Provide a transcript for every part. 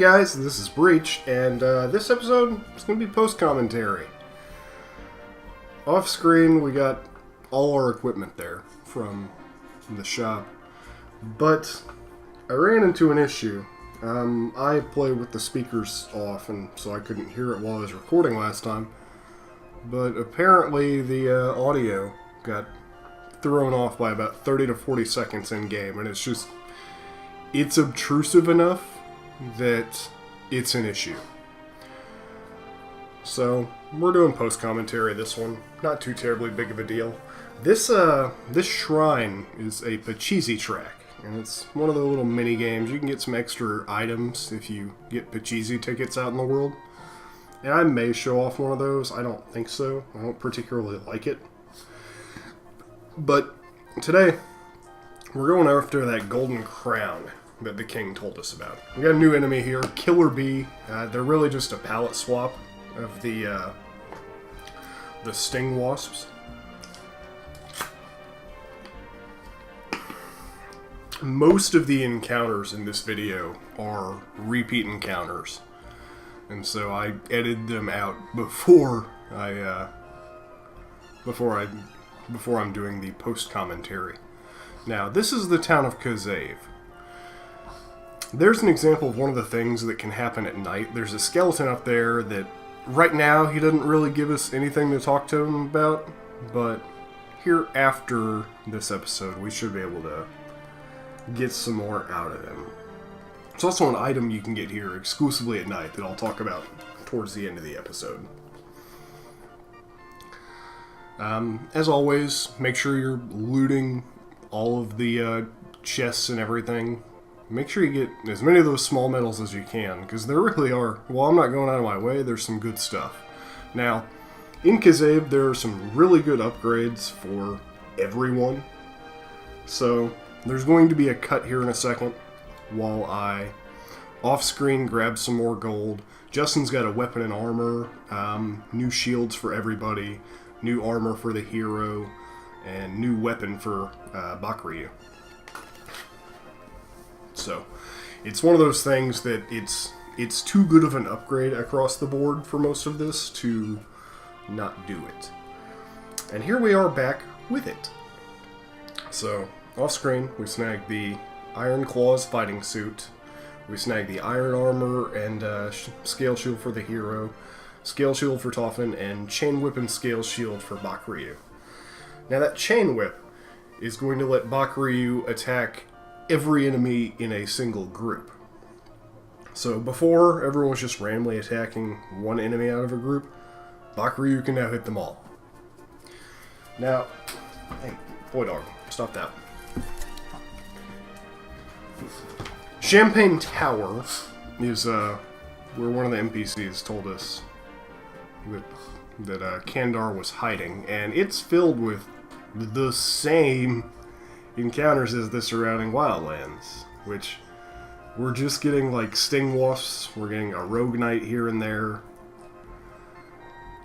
Guys, this is Breach, and this episode is going to be post-commentary. Off-screen, we got all our equipment there from the shop, but I ran into an issue. I play with the speakers off, and so I couldn't hear it while I was recording last time, but apparently the audio got thrown off by about 30 to 40 seconds in-game, and it's obtrusive enough that it's an issue. So, we're doing post-commentary this one. Not too terribly big of a deal. This shrine is a Pachisi track, and it's one of the little mini games. You can get some extra items if you get Pachisi tickets out in the world. And I may show off one of those. I don't think so. I don't particularly like it. But today, we're going after that golden crown that the king told us about. We got a new enemy here, Killer Bee. They're really just a palette swap of the sting wasps. Most of the encounters in this video are repeat encounters, and so I edited them out before I'm doing the post commentary. Now, this is the town of Kazave. There's an example of one of the things that can happen at night. There's a skeleton up there that, right now, he doesn't really give us anything to talk to him about, but here after this episode, we should be able to get some more out of him. It's also an item you can get here exclusively at night that I'll talk about towards the end of the episode. As always, make sure you're looting all of the chests and everything. Make sure you get as many of those small medals as you can, because there really are, while I'm not going out of my way, there's some good stuff. Now, in Kazave, there are some really good upgrades for everyone. So, there's going to be a cut here in a second, while I, off-screen, grab some more gold. Justin's got a weapon and armor, new shields for everybody, new armor for the hero, and new weapon for Bakuryu. So, it's one of those things that it's too good of an upgrade across the board for most of this to not do it. And here we are back with it. So, off screen, we snagged the Iron Claws fighting suit, we snagged the iron armor and scale shield for the hero, scale shield for Toffin, and chain whip and scale shield for Bakuryu. Now that chain whip is going to let Bakuryu attack every enemy in a single group. So before, everyone was just randomly attacking one enemy out of a group. Bakuryu can now hit them all. Now, hey, boy dog, stop that. Champagne Tower is where one of the NPCs told us that Kandar was hiding, and it's filled with the same encounters as the surrounding wildlands, which we're just getting like sting wasps, we're getting a rogue knight here and there.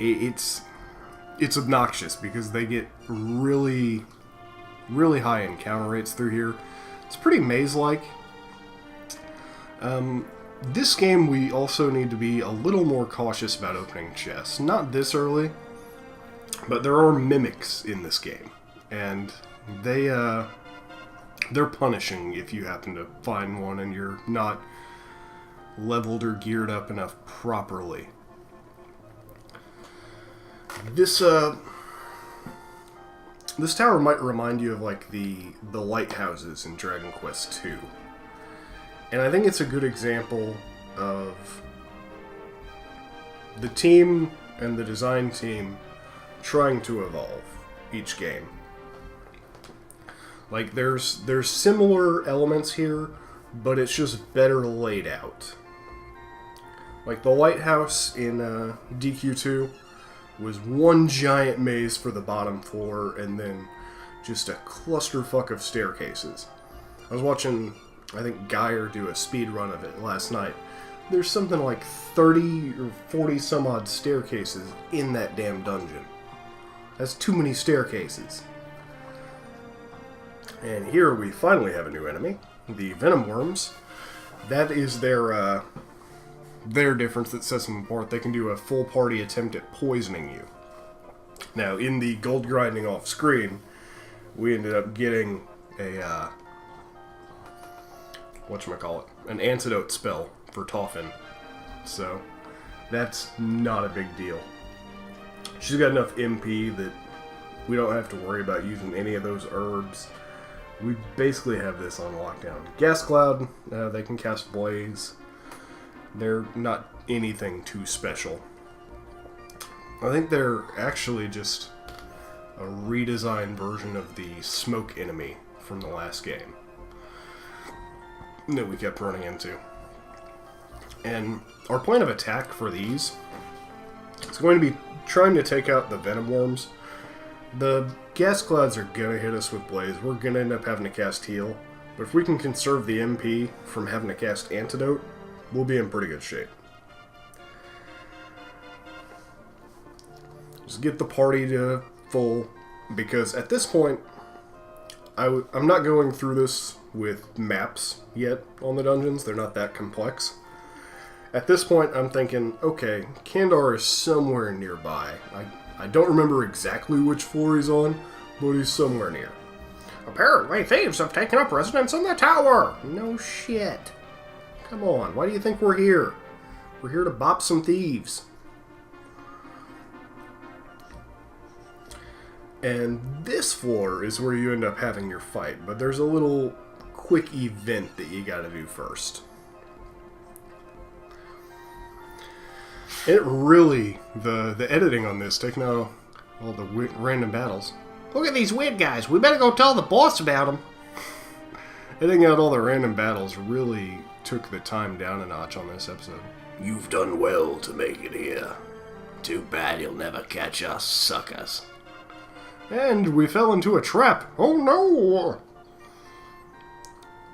It's obnoxious because they get really high encounter rates through here. It's pretty maze-like. This game we also need to be a little more cautious about opening chests. Not this early, but there are mimics in this game, and they're punishing if you happen to find one and you're not leveled or geared up enough properly. This tower might remind you of like the lighthouses in Dragon Quest II. And I think it's a good example of the team and the design team trying to evolve each game. Like, there's similar elements here, but it's just better laid out. Like, the lighthouse in DQ2 was one giant maze for the bottom floor, and then just a clusterfuck of staircases. I was watching, I think, Geyer do a speed run of it last night. There's something like 30 or 40 some odd staircases in that damn dungeon. That's too many staircases. And here we finally have a new enemy, the Venom Worms. That is their their difference that sets them apart. They can do a full party attempt at poisoning you. Now, in the gold grinding off screen, we ended up getting a, whatchamacallit, an antidote spell for Toffin. So, that's not a big deal. She's got enough MP that we don't have to worry about using any of those herbs. We basically have this on lockdown. Gas Cloud, they can cast Blaze. They're not anything too special. I think they're actually just a redesigned version of the Smoke Enemy from the last game that we kept running into. And our plan of attack for these is going to be trying to take out the Venom Worms. The Gas Clouds are going to hit us with Blaze. We're going to end up having to cast Heal. But if we can conserve the MP from having to cast Antidote, we'll be in pretty good shape. Just get the party to full, because at this point, I'm not going through this with maps yet on the dungeons. They're not that complex. At this point, I'm thinking, okay, Kandar is somewhere nearby. I don't remember exactly which floor he's on, but he's somewhere near. Apparently, thieves have taken up residence in the tower! No shit. Come on, why do you think we're here? We're here to bop some thieves. And this floor is where you end up having your fight, but there's a little quick event that you gotta do first. It really, the editing on this, taking out all the random battles. Look at these weird guys, we better go tell the boss about them. Editing out all the random battles really took the time down a notch on this episode. You've done well to make it here. Too bad you'll never catch us suckers. And we fell into a trap. Oh no!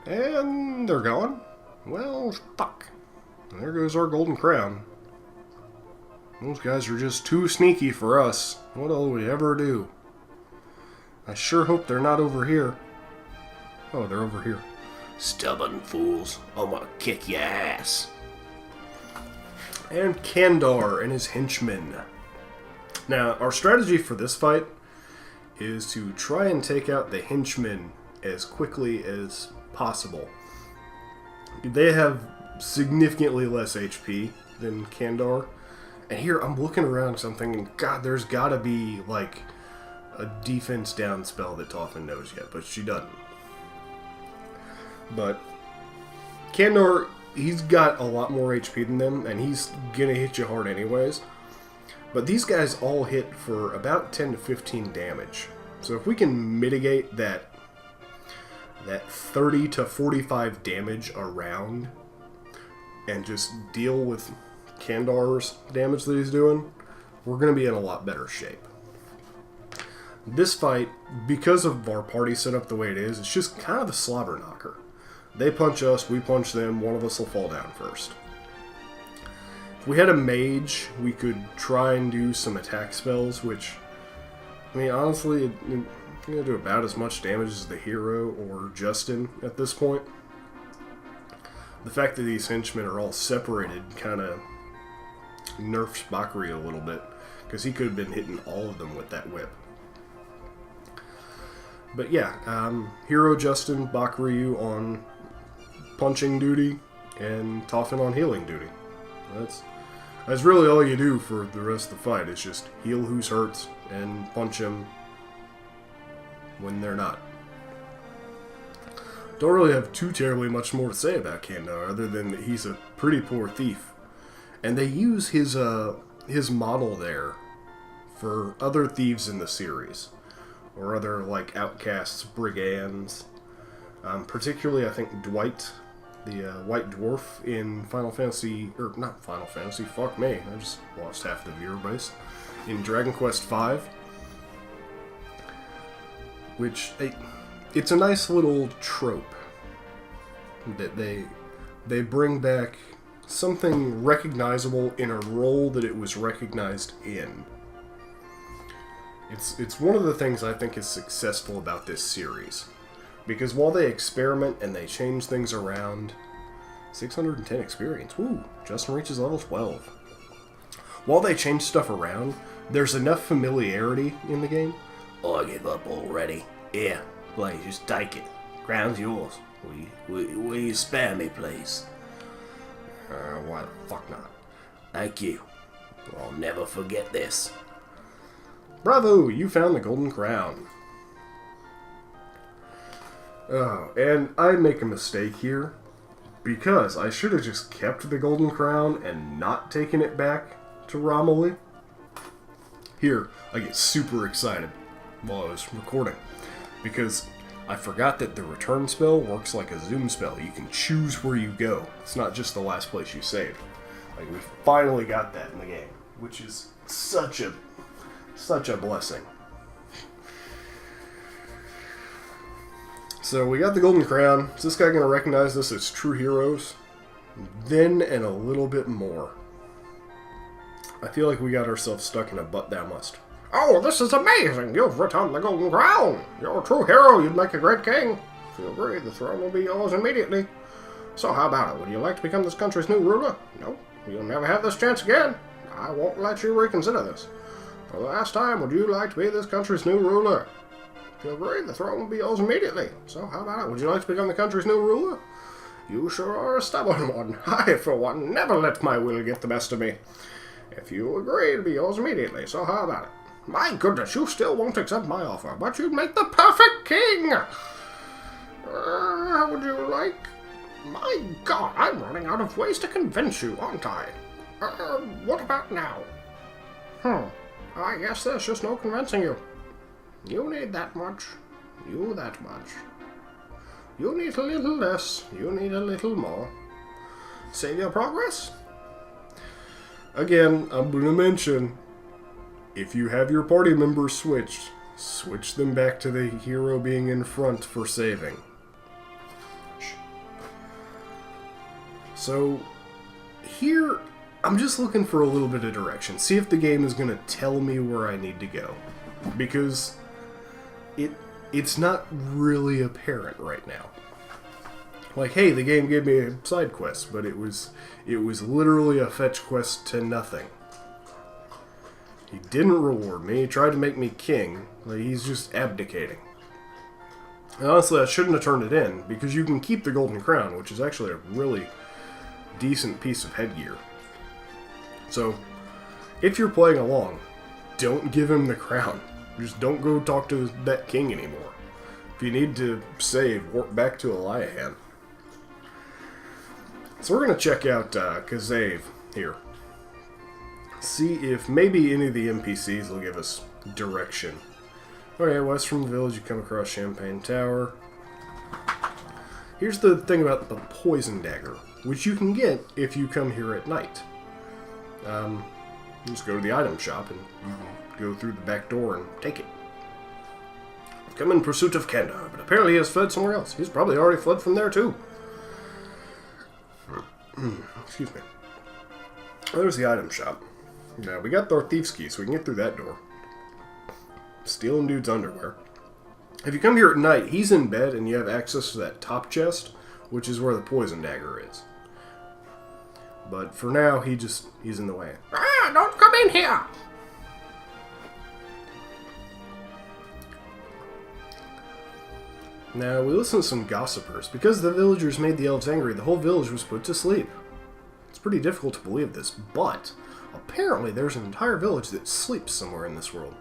And they're gone. Well, fuck. There goes our golden crown. Those guys are just too sneaky for us. What'll we ever do? I sure hope they're not over here. Oh, they're over here. Stubborn fools. I'm gonna kick your ass. And Kandar and his henchmen. Now, our strategy for this fight is to try and take out the henchmen as quickly as possible. They have significantly less HP than Kandar. And here, I'm looking around because I'm thinking, God, there's gotta be, like, a defense down spell that Toffin knows yet, but she doesn't. But Kandar, he's got a lot more HP than them, and he's gonna hit you hard anyways. But these guys all hit for about 10 to 15 damage. So if we can mitigate that 30 to 45 damage around and just deal with Kandar's damage that he's doing, we're going to be in a lot better shape. This fight, because of our party set up the way it is, it's just kind of the slobber knocker. They punch us, we punch them, one of us will fall down first. If we had a mage, we could try and do some attack spells, which, I mean, honestly, you're going to do about as much damage as the hero or Justin at this point. The fact that these henchmen are all separated kind of nerfs Bakri a little bit, because he could have been hitting all of them with that whip. But yeah, Hero, Justin, Bakryu on punching duty, and Toffin on healing duty. That's really all you do for the rest of the fight. It's just heal who's hurt and punch him when they're not. Don't really have too terribly much more to say about Kandar, other than that he's a pretty poor thief. And they use his model there for other thieves in the series, or other like outcasts, brigands. Particularly, I think Dwight, the White Dwarf in Final Fantasy, or not Final Fantasy. Fuck me, I just lost half the viewer base. In Dragon Quest V, which it's a nice little trope that they bring back. Something recognizable in a role that it was recognized in. It's one of the things I think is successful about this series. Because while they experiment and they change things around, 610 experience. Woo! Justin reaches level 12. While they change stuff around, there's enough familiarity in the game. Oh, I give up already. Yeah, please, just take it. Crown's yours. Will you spare me, please? Why the fuck not? Thank you. I'll never forget this. Bravo! You found the golden crown. Oh, and I make a mistake here. Because I should have just kept the golden crown and not taken it back to Romilly. Here, I get super excited while I was recording. Because I forgot that the return spell works like a zoom spell. You can choose where you go. It's not just the last place you saved. Like, we finally got that in the game, which is such a blessing. So we got the golden crown. Is this guy going to recognize us as true heroes? Then and a little bit more. I feel like we got ourselves stuck in a but thou must. Oh, this is amazing! You've returned the golden crown! You're a true hero, you'd make a great king. If you agree, the throne will be yours immediately. So how about it? Would you like to become this country's new ruler? No, you'll never have this chance again. I won't let you reconsider this. For the last time, would you like to be this country's new ruler? If you agree, the throne will be yours immediately. So how about it? Would you like to become the country's new ruler? You sure are a stubborn one. I, for one, never let my will get the best of me. If you agree, it'll be yours immediately. So how about it? My goodness, you still won't accept my offer, but you'd make the perfect king! How would you like? My God, I'm running out of ways to convince you, aren't I? What about now? I guess there's just no convincing you. You need that much. You that much. You need a little less. You need a little more. Save your progress? Again, I'm going to mention, if you have your party members switched, switch them back to the hero being in front for saving. So, here, I'm just looking for a little bit of direction. See if the game is going to tell me where I need to go. Because it's not really apparent right now. Like, hey, the game gave me a side quest, but it was literally a fetch quest to nothing. He didn't reward me. He tried to make me king. Like, he's just abdicating. And honestly, I shouldn't have turned it in, because you can keep the golden crown, which is actually a really decent piece of headgear. So, if you're playing along, don't give him the crown. Just don't go talk to that king anymore. If you need to save, warp back to Eliahan. So we're going to check out Kazave here. See if maybe any of the NPCs will give us direction. Okay, west from the village you come across Champagne Tower. Here's the thing about the poison dagger, which you can get if you come here at night. You just go to the item shop and you can go through the back door and take it. I've come in pursuit of Kandar, but apparently he has fled somewhere else. He's probably already fled from there too. Excuse me. There's the item shop. Now, we got our thief's key, so we can get through that door. Stealing dude's underwear. If you come here at night, he's in bed, and you have access to that top chest, which is where the poison dagger is. But for now, he's in the way. Ah, don't come in here! Now, we listen to some gossipers. Because the villagers made the elves angry, the whole village was put to sleep. It's pretty difficult to believe this, but apparently there's an entire village that sleeps somewhere in this world.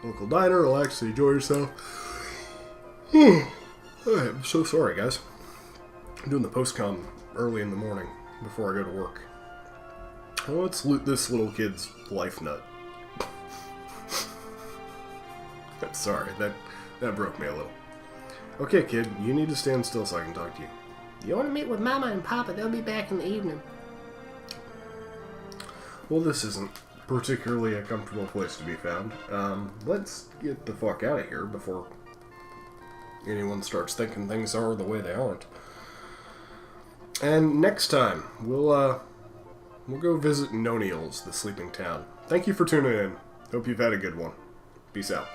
Local diner, relax, enjoy yourself. I'm so sorry, guys. I'm doing the post-com early in the morning before I go to work. Well, let's loot this little kid's life nut. I'm sorry, that broke me a little. Okay, kid, you need to stand still so I can talk to you. You want to meet with Mama and Papa? They'll be back in the evening. Well, this isn't particularly a comfortable place to be found. Let's get the fuck out of here before anyone starts thinking things are the way they aren't. And next time, we'll go visit Noniel's, the sleeping town. Thank you for tuning in. Hope you've had a good one. Peace out.